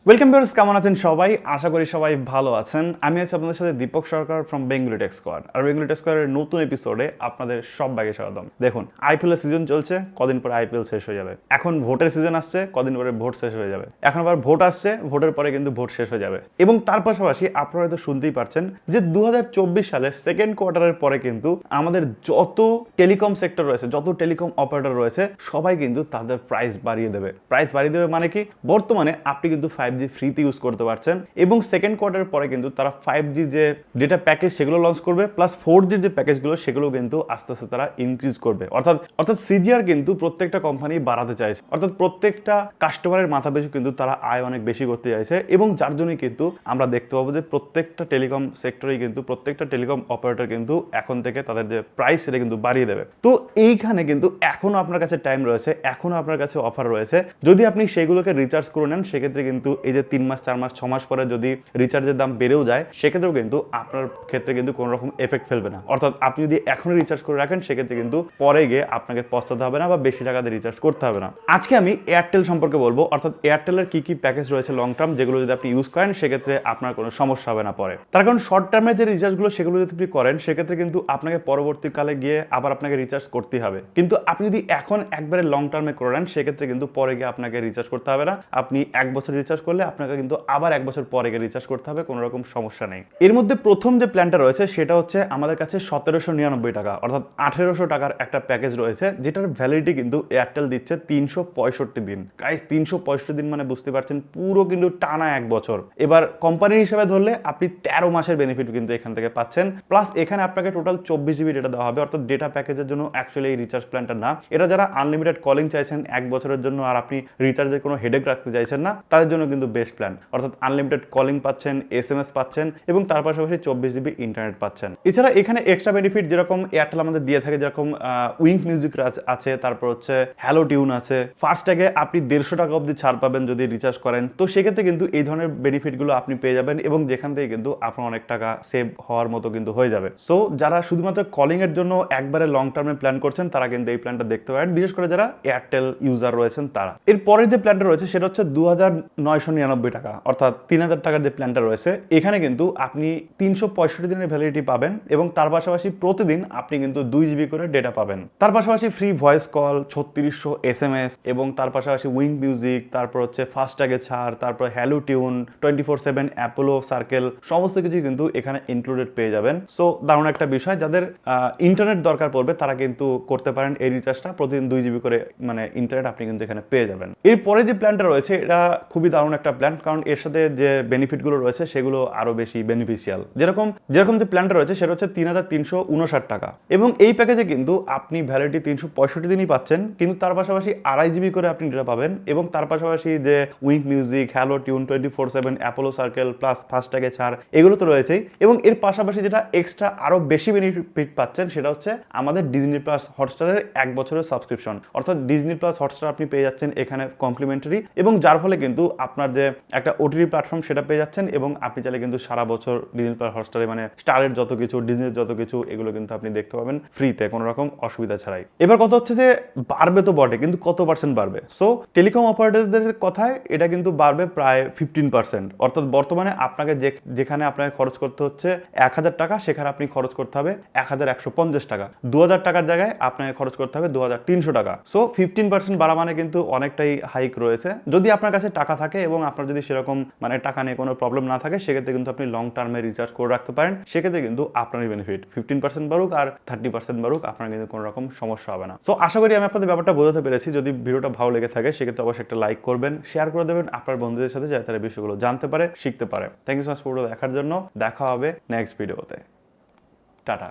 Welcome viewers, কেমন আছেন সবাই? আশা করি সবাই ভালো আছেন। আমি আছি আপনাদের সাথে Deepak Sarkar from Bengali Tech Squad. আর বেঙ্গলি টেক স্কোয়াডের নতুন এপিসোডে আপনাদের সবাইকে স্বাগতম। দেখুন, আইপিএল এর সিজন চলছে, কদিন পরে আইপিএল শেষ হয়ে যাবে। এখন ভোটের সিজন আসছে, কদিন পরে ভোট শেষ হয়ে যাবে। এখন আবার ভোট আসছে, ভোটের পরে কিন্তু ভোট শেষ হয়ে যাবে। এবং তার পাশাপাশি আপনারা হয়তো শুনতেই পারছেন যে 2024 সালের সেকেন্ড কোয়ার্টারের পরে কিন্তু আমাদের যত টেলিকম সেক্টর রয়েছে, যত টেলিকম অপারেটর রয়েছে, সবাই কিন্তু তাদের প্রাইস বাড়িয়ে দেবে। প্রাইস বাড়িয়ে দেবে মানে কি? বর্তমানে আপনি কিন্তু 5G ফ্রিতে ইউজ করতে পারছেন এবং সেকেন্ড কোয়ার্টারের পরে কিন্তু তারা 5G যে ডেটা প্যাকেজ সেগুলো লঞ্চ করবে, প্লাস 4G যে প্যাকেজগুলো সেগুলো কিন্তু আস্তে আস্তে তারা ইনক্রিজ করবে। অর্থাৎ সিজিআর কিন্তু প্রত্যেকটা কোম্পানি বাড়াতে চাইছে, অর্থাৎ প্রত্যেকটা কাস্টমারের মাথা পিছু কিন্তু তারা আয় অনেক বেশি করতে চাইছে। এবং যার জন্যই কিন্তু আমরা দেখতে পাবো যে প্রত্যেকটা টেলিকম সেক্টরেই কিন্তু প্রত্যেকটা টেলিকম অপারেটর কিন্তু এখন থেকে তাদের যে প্রাইস সেটা কিন্তু বাড়িয়ে দেবে। তো এইখানে কিন্তু এখনো আপনার কাছে টাইম রয়েছে, এখনো আপনার কাছে অফার রয়েছে। যদি আপনি সেগুলোকে রিচার্জ করে নেন, সেক্ষেত্রে কিন্তু এই যে 3 মাস 4 মাস 6 মাস পরে যদি রিচার্জের দাম বেড়েও যায়, সেক্ষেত্রেও কিন্তু আপনার ক্ষেত্রে কিন্তু কোনো রকম এফেক্ট ফেলবে না। অর্থাৎ আপনি যদি এখনই রিচার্জ করে রাখেন, সেক্ষেত্রে কিন্তু পরে গিয়ে আপনাকে পস্তাতে হবে না বা বেশি টাকা দিয়ে রিচার্জ করতে হবে না। আজকে আমি এয়ারটেল সম্পর্কে বলবো, অর্থাৎ এয়ারটেলের কি কি প্যাকেজ রয়েছে লং টার্ম, যেগুলো যদি আপনি ইউজ করেন সেক্ষেত্রে আপনার কোনো সমস্যা হবে না পরে। তার কারণ শর্ট টার্মে যে রিচার্জগুলো সেগুলো যদি আপনি করেন, সেক্ষেত্রে কিন্তু আপনাকে পরবর্তীকালে গিয়ে আবার আপনাকে রিচার্জ করতেই হবে। কিন্তু আপনি যদি এখন একবারে লং টার্মে করে নেন, সেক্ষেত্রে কিন্তু পরে গিয়ে আপনাকে রিচার্জ করতে হবে না। আপনি 1 বছর রিচার্জ করলে আপনাকে কিন্তু আবার 1 বছর পরে গিয়ে রিচার্জ করতে হবে, কোনো রকম সমস্যা নেই। এর মধ্যে প্রথম যে প্ল্যানটা রয়েছে সেটা হচ্ছে আমাদের কাছে 1799 টাকা, অর্থাৎ 1800 টাকার একটা প্যাকেজ রয়েছে, যেটার ভ্যালিডিটি কিন্তু এয়ারটেল দিচ্ছে 365 দিন। গাইস, 365 দিন মানে বুঝতে পারছেন পুরো কিন্তু টানা 1 বছর। এবার কোম্পানির হিসেবে ধরলে আপনি 13 মাসের বেনিফিট কিন্তু এখান থেকে পাচ্ছেন। প্লাস এখানে আপনাকে টোটাল 24 জিবি ডেটা দেওয়া হবে, অর্থাৎ ডেটা প্যাকেজের জন্য অ্যাকচুয়ালি এই রিচার্জ প্ল্যানটা না। এটা যারা আনলিমিটেড কলিং চাইছেন 1 বছরের জন্য আর আপনি রিচার্জের কোনো হেডেক রাখতে চাইছেন না, তাদের জন্য কিন্তু বেস্ট প্ল্যান। অর্থাৎ আনলিমিটেড কলিং পাচ্ছেন, SMS পাচ্ছেন এবং তার পাশাপাশি 24 জিবি ইন্টারনেট পাচ্ছেন। এছাড়া এখানে এক্সট্রা বেনিফিট যেরকম এয়ারটেল আমাদের দিয়ে থাকে, যেরকম উইঙ্ক মিউজিক আছে, তারপর হচ্ছে হ্যালো টিউন আছে। ফাস্ট্যাগে আপনি 150 টাকা অবধি ছাড় পাবেন যদি রিচার্জ করেন। তো সেক্ষেত্রে কিন্তু এই ধরনের বেনিফিটগুলো আপনি পেয়ে যাবেন এবং যেখান থেকে কিন্তু আপনার অনেক টাকা সেভ হওয়ার মতো কিন্তু হয়ে যাবে। সো যারা শুধুমাত্র কলিং এর জন্য একবারে লং টার্মে প্ল্যান করছেন, তারা কিন্তু এই প্ল্যানটা দেখতে পারেন, বিশেষ করে যারা এয়ারটেল ইউজার রয়েছেন তারা। এর পরের যে প্ল্যানটা রয়েছে সেটা হচ্ছে 2999 টাকা, অর্থাৎ 3000 টাকার যে প্ল্যানটা রয়েছে, এখানে কিন্তু আপনি 365 দিনের ভ্যালিডিটি পাবেন এবং তার পাশাপাশি প্রতিদিন আপনি কিন্তু 2 জিবি করে ডেটা পাবেন। তার পাশাপাশি ফ্রি ভয়েস কল, 3600 SMS এবং তার পাশাপাশি উইং মিউজিক, তারপর হচ্ছে ফাস্ট্যাগে ছাড়, তারপর হ্যালো টিউন, 24/7 অ্যাপোলো সার্কেল, সমস্ত কিছু কিন্তু এখানে ইনক্লুডেড পেয়ে যাবেন। সো দারুণ একটা বিষয়। যাদের ইন্টারনেট দরকার পড়বে তারা কিন্তু করতে পারেন এই রিচার্জটা, প্রতিদিন 2 জিবি করে মানে ইন্টারনেট আপনি কিন্তু এখানে পেয়ে যাবেন। এরপরে যে প্ল্যানটা রয়েছে এটা খুবই দারুণ একটা প্ল্যান, কারণ এর সাথে যে বেনিফিটগুলো রয়েছে সেগুলো আরো বেশি বেনিফিশিয়াল। যেরকম যে প্ল্যানটা রয়েছে সেটা হচ্ছে 3359 টাকা এবং এই প্যাকেজে কিন্তু আপনি ভ্যালিডিটি 365 দিনই পাচ্ছেন, কিন্তু তার পাশাপাশি 2.5 জিবি করে আপনি ডেটা পাবেন এবং তার পাশাপাশি যে Wynk Music, Hello Tune, 24/7 Apollo Circle plus ফাস্ট্যাগে ছাড়, এগুলো তো রয়েছেই। এবং এর পাশাপাশি যেটা এক্সট্রা আরো বেশি বেনিফিট পাচ্ছেন সেটা হচ্ছে আমাদের ডিজনি প্লাস হটস্টারের 1 বছরের সাবস্ক্রিপশন। অর্থাৎ ডিজনি প্লাস হটস্টার আপনি পেয়ে যাচ্ছেন এখানে কমপ্লিমেন্টারি, এবং যার ফলে কিন্তু আপনার যে একটা ওটিটি প্ল্যাটফর্ম সেটা পেয়ে যাচ্ছেন এবং আপনি চাইলে কিন্তু সারা বছর ডিজনি প্লাস হটস্টারে মানে স্টারের যত কিছু, ডিজনির যত কিছু, এগুলো কিন্তু আপনি দেখতে পাবেন ফ্রিতে, কোনো রকম অসুবিধা ছাড়াই। এবার কথা হচ্ছে যে বাড়বে তো বটে, কিন্তু কত পার্সেন্ট বাড়বে? সো টেলিকম অপারেটরদের কথায় এটা কিন্তু বাড়বে প্রায় 15%। অর্থাৎ বর্তমানে আপনাকে যেখানে আপনাকে খরচ করতে হচ্ছে 1000 টাকা, সেখানে আপনি খরচ করতে হবে 1150 টাকা। 2000 টাকার জায়গায় আপনাকে খরচ করতে হবে 2300 টাকা। সো 15% বাড়া মানে কিন্তু অনেকটাই হাইক রয়েছে। যদি আপনার কাছে টাকা থাকে এবং আপনার যদি সেরকম মানে টাকা নিয়ে কোনো প্রবলেম না থাকে, সেক্ষেত্রে কিন্তু আপনি লং টার্মে রিচার্জ করে রাখতে পারেন। সেক্ষেত্রে কিন্তু আপনারই বেনিফিট। 15% বাড়ুক আর 30% বাড়ুক, আপনার কিন্তু কোনো রকম সমস্যা হবে না। সো আশা করি আমি আপনাদের ব্যাপারটা বোঝাতে পেরেছি। যদি ভিডিওটা ভালো লেগে থাকে সেক্ষেত্রে অবশ্যই একটা লাইক করবেন, শেয়ার করে দেবেন আপনার বন্ধুদের সাথে, যাতে তারা বিষয়গুলো জানতে পারে, শিখতে পারে। থ্যাংক ইউ সো মাচ পুরো দেখার জন্য। দেখা হবে নেক্সট ভিডিওতে। টাটা।